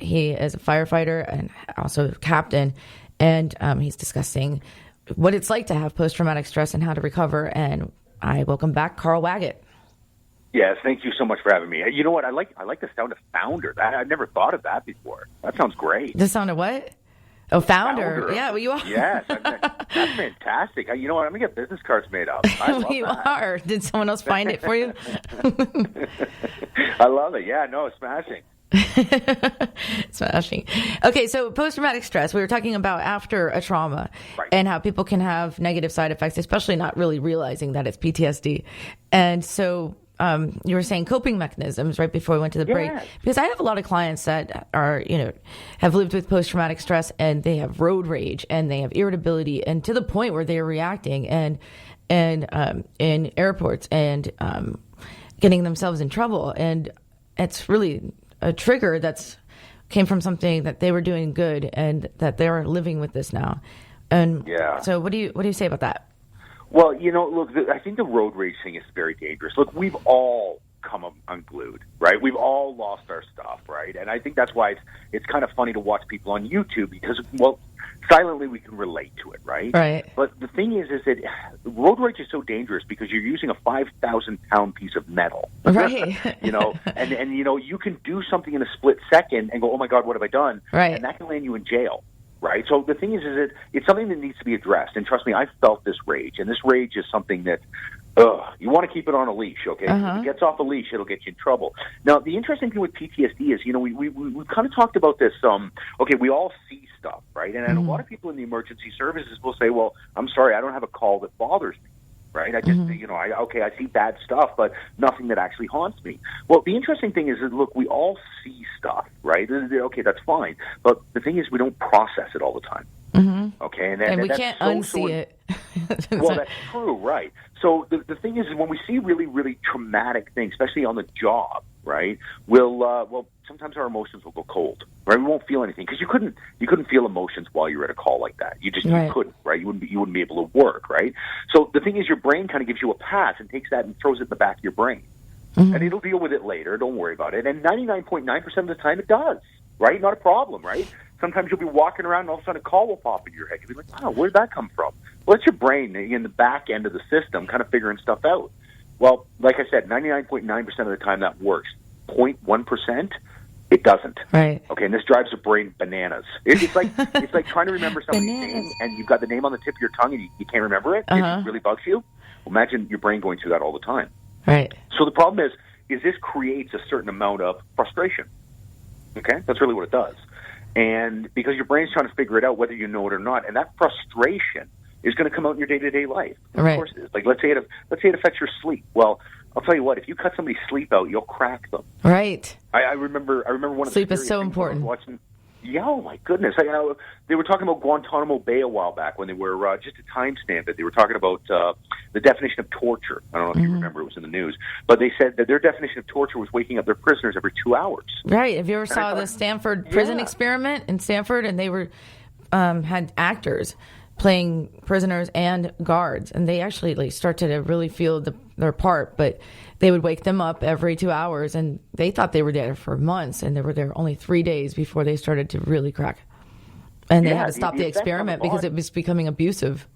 he is a firefighter and also a captain, and he's discussing what it's like to have post-traumatic stress and how to recover. And I welcome back Carl Waggett. Yes, thank you so much for having me. You know what? I like the sound of founder. I've never thought of that before. That sounds great. The sound of what? Oh, founder. Yeah, well, you are. Yes, that's fantastic. You know what? I'm going to get business cards made up. I love you that. are. Did someone else find it for you? I love it. Yeah, no, it's smashing. Smashing. Okay, so post-traumatic stress, we were talking about after a trauma, right, and how people can have negative side effects, especially not really realizing that it's PTSD. And so you were saying coping mechanisms right before we went to the break, because I have a lot of clients that are, have lived with post-traumatic stress, and they have road rage and they have irritability, and to the point where they're reacting and in airports and getting themselves in trouble. And it's really a trigger that's came from something that they were doing good, and that they're living with this now. And so what do you say about that? Well, look, I think the road rage thing is very dangerous. Look, we've all come unglued, right? We've all lost our stuff, right? And I think that's why it's kind of funny to watch people on YouTube, because, well, silently we can relate to it, right? Right. But the thing is that road rage is so dangerous because you're using a 5,000-pound piece of metal, right? and you can do something in a split second and go, oh my God, what have I done? Right. And that can land you in jail. Right. So the thing is that it's something that needs to be addressed. And trust me, I felt this rage. And this rage is something that you want to keep it on a leash, okay? If it gets off a leash, it'll get you in trouble. Now, the interesting thing with PTSD is, we kind of talked about this. Okay, we all see stuff, right? And a lot of people in the emergency services will say, well, I'm sorry, I don't have a call that bothers me. Right? I just, I see bad stuff, but nothing that actually haunts me. Well, the interesting thing is that, look, we all see stuff, right? Okay, that's fine. But the thing is, we don't process it all the time. Mm-hmm. Okay? And we can't unsee it. Well, that's true, right? So the thing is when we see really, really traumatic things, especially on the job, right, we'll sometimes our emotions will go cold, right? We won't feel anything because you couldn't feel emotions while you're at a call like that. You couldn't, right? You wouldn't be able to work, right? So the thing is, your brain kind of gives you a pass and takes that and throws it in the back of your brain, and it'll deal with it later. Don't worry about it. And 99.9% of the time, it does, right? Not a problem, right? Sometimes you'll be walking around and all of a sudden a call will pop into your head. You'll be like, wow, where did that come from? Well, it's your brain in the back end of the system kind of figuring stuff out. Well, like I said, 99.9% of the time that works. 0.1%, it doesn't. Right. Okay, and this drives the brain bananas. It's like trying to remember somebody's name, and you've got the name on the tip of your tongue, and you can't remember it. It really bugs you. Well, imagine your brain going through that all the time. Right. So the problem is this creates a certain amount of frustration. Okay, that's really what it does. And because your brain's trying to figure it out whether you know it or not, and that frustration is going to come out in your day-to-day life. Of course it is. Like, let's say it affects your sleep. Well, I'll tell you what, if you cut somebody's sleep out, you'll crack them. Right. I remember one of the sleep is so important. Oh my goodness! They were talking about Guantanamo Bay a while back when they were just to timestamp it. They were talking about the definition of torture. I don't know if you remember; it was in the news. But they said that their definition of torture was waking up their prisoners every 2 hours. Right. Have you ever saw the Stanford prison experiment in Stanford? And they were had actors playing prisoners and guards, and they actually started to really feel their part, but they would wake them up every 2 hours, and they thought they were there for months, and they were there only 3 days before they started to really crack. And they had to stop the experiment because it was becoming abusive.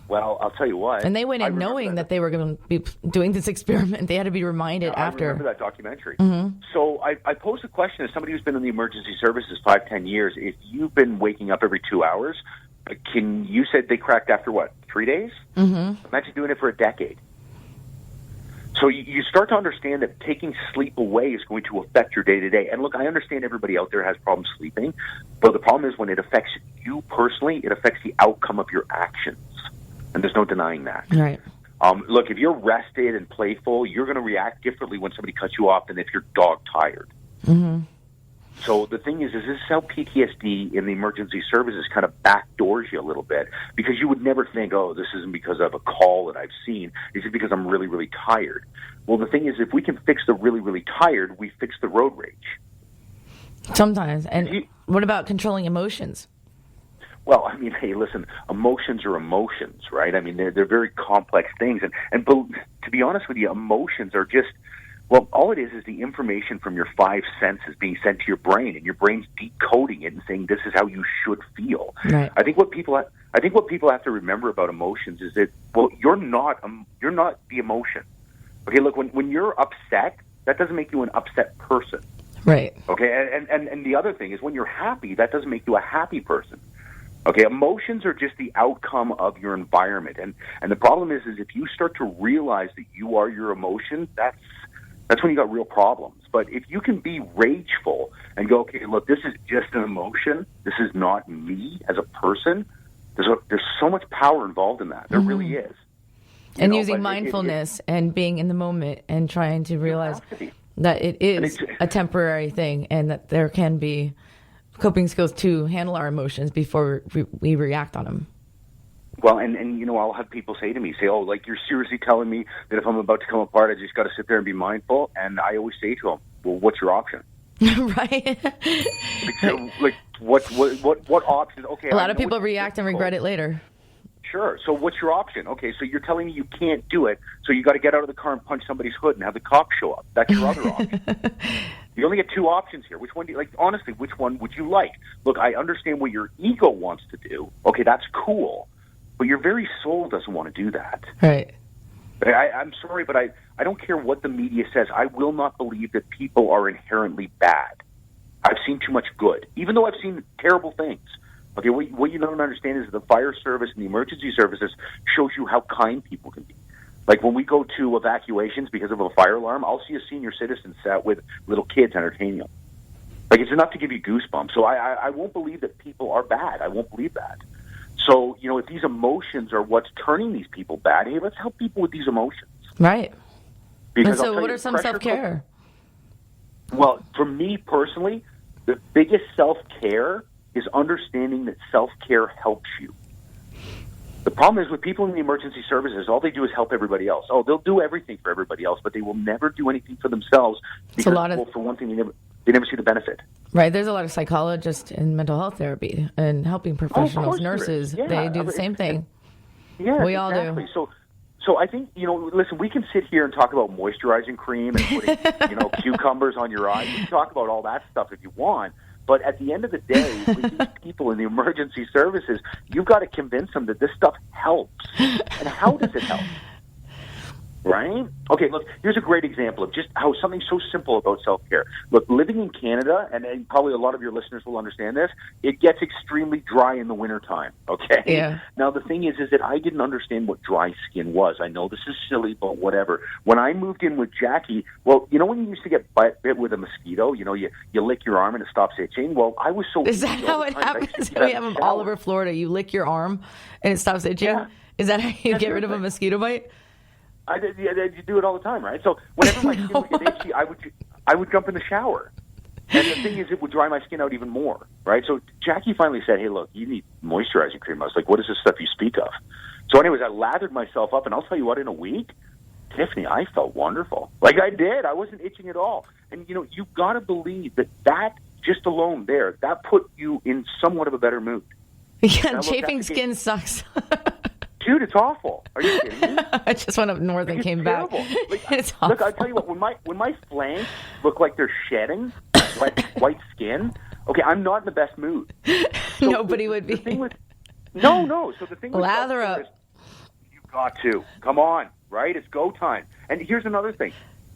Well, I'll tell you what. And they went in knowing that they were going to be doing this experiment. They had to be reminded after. I remember that documentary. Mm-hmm. So I posed a question as somebody who's been in the emergency services 5-10 years. If you've been waking up every 2 hours, you said they cracked after what, 3 days? Mm-hmm. Imagine doing it for a decade. So you start to understand that taking sleep away is going to affect your day-to-day. And look, I understand everybody out there has problems sleeping, but the problem is when it affects you personally, it affects the outcome of your actions. And there's no denying that. Right. Look, if you're rested and playful, you're going to react differently when somebody cuts you off than if you're dog-tired. Mm-hmm. So the thing is this is how PTSD in the emergency services kind of backdoors you a little bit, because you would never think, oh, this isn't because of a call that I've seen. This is because I'm really, really tired. Well, the thing is, if we can fix the really, really tired, we fix the road rage. Sometimes. And what about controlling emotions? Well, I mean, hey, listen, emotions are emotions, right? I mean, they're very complex things. And to be honest with you, emotions are just, Well, all it is the information from your five senses being sent to your brain, and your brain's decoding it and saying this is how you should feel. Right. I think what people have to remember about emotions is that, well, you're not the emotion. Okay, look, when you're upset, that doesn't make you an upset person. Right. Okay, and the other thing is when you're happy, that doesn't make you a happy person. Okay, emotions are just the outcome of your environment, and the problem is if you start to realize that you are your emotion, that's when you got real problems. But if you can be rageful and go, okay, look, this is just an emotion. This is not me as a person. There's so much power involved in that. There really is. And using mindfulness and being in the moment and trying to realize that it is a temporary thing and that there can be coping skills to handle our emotions before we react on them. Well, and I'll have people say to me, oh, like, you're seriously telling me that if I'm about to come apart, I just got to sit there and be mindful? And I always say to them, well, what's your option? Right. Like, what option? Okay. A lot of people react and regret it later. Sure. So what's your option? Okay, so you're telling me you can't do it, so you got to get out of the car and punch somebody's hood and have the cops show up. That's your other option. You only get two options here. Which one do you like? Honestly, which one would you like? Look, I understand what your ego wants to do. Okay, that's cool. But your very soul doesn't want to do that. Right. I'm sorry, but I don't care what the media says. I will not believe that people are inherently bad. I've seen too much good, even though I've seen terrible things. Okay, what you don't understand is the fire service and the emergency services shows you how kind people can be. Like when we go to evacuations because of a fire alarm, I'll see a senior citizen sat with little kids entertaining them. Like, it's enough to give you goosebumps. So I won't believe that people are bad. I won't believe that. So, if these emotions are what's turning these people bad, hey, let's help people with these emotions. Right. Because so what are some self-care? Well, for me personally, the biggest self-care is understanding that self-care helps you. The problem is with people in the emergency services, all they do is help everybody else. Oh, they'll do everything for everybody else, but they will never do anything for themselves because, for one thing, they never see the benefit. Right. There's a lot of psychologists in mental health therapy and helping professionals, nurses. Yeah, they do the same thing. Yeah, we all do. So I think, listen, we can sit here and talk about moisturizing cream and putting, cucumbers on your eyes. You can talk about all that stuff if you want. But at the end of the day, with these people in the emergency services, you've got to convince them that this stuff helps. And how does it help? Right? Okay, look, here's a great example of just how something so simple about self-care. Look, living in Canada, and probably a lot of your listeners will understand this, it gets extremely dry in the wintertime, okay? Yeah. Now, the thing is that I didn't understand what dry skin was. I know this is silly, but whatever. When I moved in with Jackie, well, when you used to get bit with a mosquito, you lick your arm and it stops itching? Well, I was so... Is that how it happens? We have them all over Florida. You lick your arm and it stops itching? Yeah. Is that how you get rid of a mosquito bite? You do it all the time, right? So whenever my skin would get itchy, I would jump in the shower. And the thing is, it would dry my skin out even more, right? So Jackie finally said, hey, look, you need moisturizing cream. I was like, what is this stuff you speak of? So anyways, I lathered myself up, and I'll tell you what, in a week, Tiffany, I felt wonderful. Like I did. I wasn't itching at all. And, you've got to believe that just alone there, that put you in somewhat of a better mood. Yeah, chafing skin sucks. Dude, it's awful. Are you kidding me? I just went up north and came terrible. back. Like, it's awful. Look, I tell you what, when my flanks look like they're shedding white skin, okay, I'm not in the best mood. So Nobody would be. The thing with, no. So the thing with lather up. You've got to. Come on, right? It's go time. And here's another thing.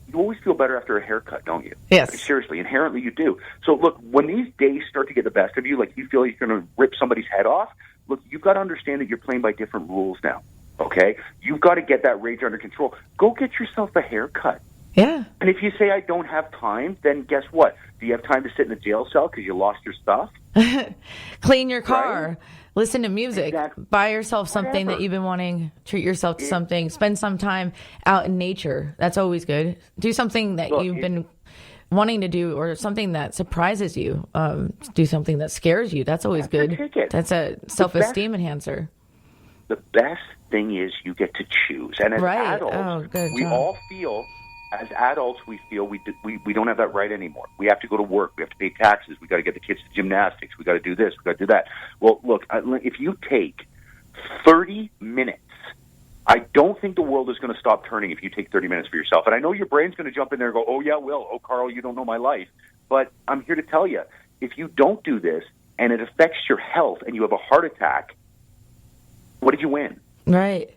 You always feel better after a haircut, don't you? Yes. Like, seriously, inherently you do. So look, when these days start to get the best of you, like you feel like you're going to rip somebody's head off, look, you've got to understand that you're playing by different rules now, okay? You've got to get that rage under control. Go get yourself a haircut. Yeah. And if you say, I don't have time, then guess what? Do you have time to sit in a jail cell because you lost your stuff? Clean your car. Right? Listen to music. Exactly. Buy yourself something that you've been wanting. Treat yourself to something. Spend some time out in nature. That's always good. Do something that you've been wanting to do, or something that surprises you. Do something that scares you. That's always good. That's a self-esteem enhancer. The best thing is you get to choose. And as adults, we all feel, as adults, we feel we don't have that right anymore. We have to go to work. We have to pay taxes. We got to get the kids to gymnastics. We got to do this. We got to do that. Well, look, if you take 30 minutes, I don't think the world is going to stop turning if you take 30 minutes for yourself. And I know your brain's going to jump in there and go, oh, yeah, Will. Oh, Carl, you don't know my life. But I'm here to tell you, if you don't do this and it affects your health and you have a heart attack, what did you win? Right.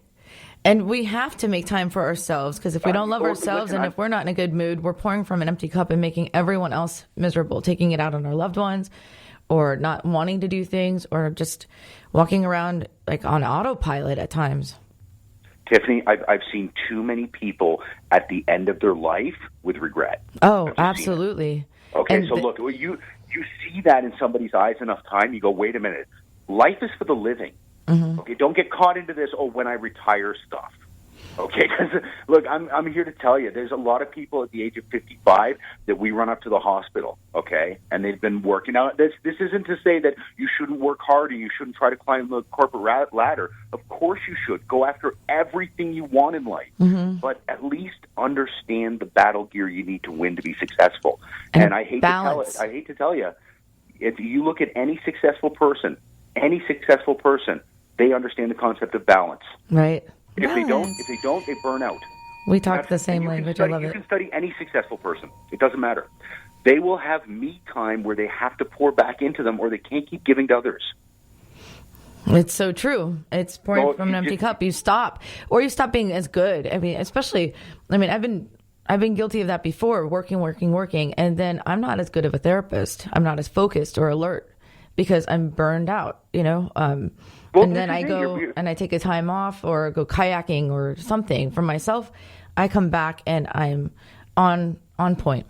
And we have to make time for ourselves, because if we don't love ourselves and if we're not in a good mood, we're pouring from an empty cup and making everyone else miserable, taking it out on our loved ones, or not wanting to do things, or just walking around like on autopilot at times. Tiffany, I've seen too many people at the end of their life with regret. Oh, absolutely. Okay, and so look, you see that in somebody's eyes enough time, you go, wait a minute, life is for the living. Mm-hmm. Okay, don't get caught into this, when I retire stuff. Okay, because look, I'm here to tell you, there's a lot of people at the age of 55 that we run up to the hospital, okay, and they've been working out. This isn't to say that you shouldn't work hard and you shouldn't try to climb the corporate ladder. Of course you should. Go after everything you want in life, but at least understand the battle gear you need to win to be successful. And I hate to tell you, if you look at any successful person, they understand the concept of balance. Right. If they don't, they burn out. We talk the same language. I love it. You can study any successful person. It doesn't matter. They will have me time where they have to pour back into them, or they can't keep giving to others. It's so true. It's pouring from an empty cup. You stop being as good. I mean, I've been guilty of that before, working, and then I'm not as good of a therapist. I'm not as focused or alert because I'm burned out, and then I go and I take a time off or go kayaking or something for myself. I come back and I'm on point,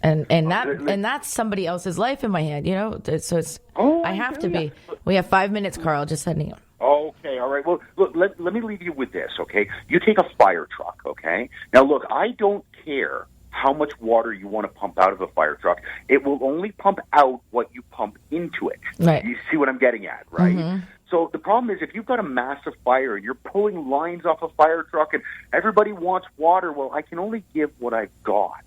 and that's somebody else's life in my head, So it's I have to be. We have 5 minutes, Carl. Just sending it. Okay, all right. Well, look, let me leave you with this, okay? You take a fire truck, okay? Now, look, I don't care how much water you want to pump out of a fire truck. It will only pump out what you pump into it. Right. You see what I'm getting at, right? Mm-hmm. So the problem is, if you've got a massive fire and you're pulling lines off a fire truck and everybody wants water, well, I can only give what I've got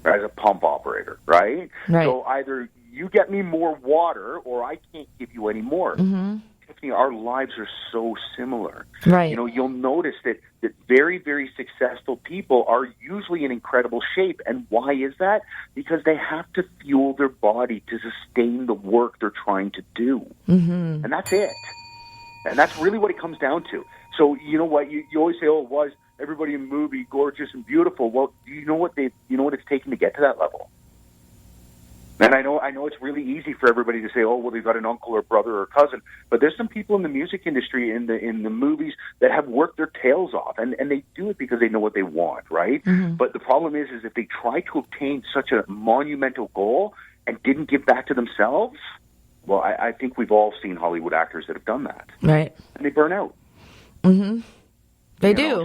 as a pump operator, right? So either you get me more water or I can't give you any more. Mm-hmm. Tiffany, our lives are so similar. Right. You'll notice that very, very successful people are usually in incredible shape. And why is that? Because they have to fuel their body to sustain the work they're trying to do. Mm-hmm. And that's it. And that's really what it comes down to. So you know what? You always say, oh, why is everybody in the movie gorgeous and beautiful? Well, you know what it's taken to get to that level? And I know it's really easy for everybody to say, oh, well, they've got an uncle or brother or cousin. But there's some people in the music industry, in the movies, that have worked their tails off. And they do it because they know what they want, right? Mm-hmm. But the problem is if they try to obtain such a monumental goal and didn't give back to themselves, well, I think we've all seen Hollywood actors that have done that. Right. And they burn out. Mm-hmm. They do.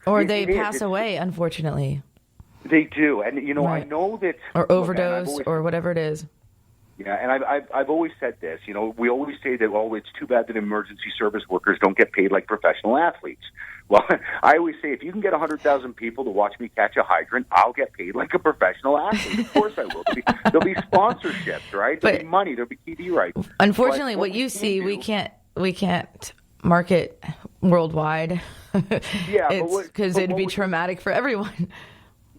So they pass away, unfortunately. They do, and right. I know that, or overdose, or whatever it is. Yeah, and I've always said this. We always say that, oh, it's too bad that emergency service workers don't get paid like professional athletes. Well, I always say, if you can get 100,000 people to watch me catch a hydrant, I'll get paid like a professional athlete. Of course I will. There'll be sponsorships, right? There'll be money. There'll be TV rights. Unfortunately, what you see, we can't market worldwide. Yeah, because it'd be traumatic for everyone.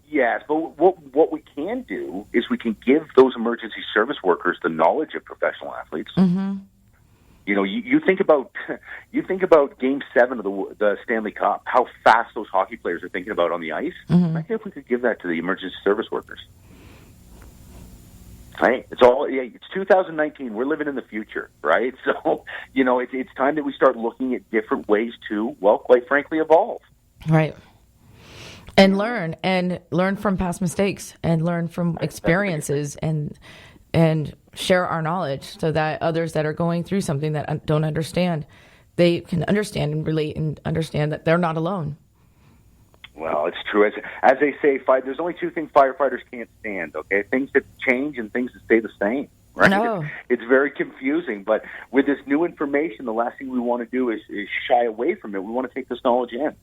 Yes, but what we can do is we can give those emergency service workers the knowledge of professional athletes. Mm-hmm. You think about Game 7 of the Stanley Cup, how fast those hockey players are thinking about on the ice. Mm-hmm. Imagine if we could give that to the emergency service workers. Right? It's 2019. We're living in the future, right? So it's time that we start looking at different ways to, well, quite frankly, evolve. Right. And learn from past mistakes, and learn from experiences, and share our knowledge so that others that are going through something that don't understand, they can understand and relate and understand that they're not alone. Well, it's true. As they say, there's only two things firefighters can't stand, okay? Things that change and things that stay the same. Right? No. It's very confusing, but with this new information, the last thing we want to do is shy away from it. We want to take this knowledge in.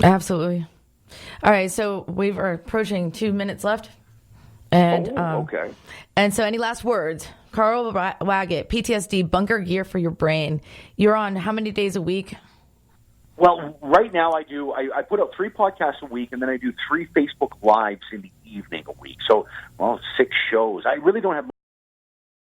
Absolutely. All right, so we are approaching 2 minutes left. And okay. And so any last words? Carl Waggett, PTSD Bunker Gear for your brain. You're on how many days a week? Well, right now I put out 3 podcasts a week, and then I do 3 Facebook Lives in the evening a week. So, 6 shows. I really don't have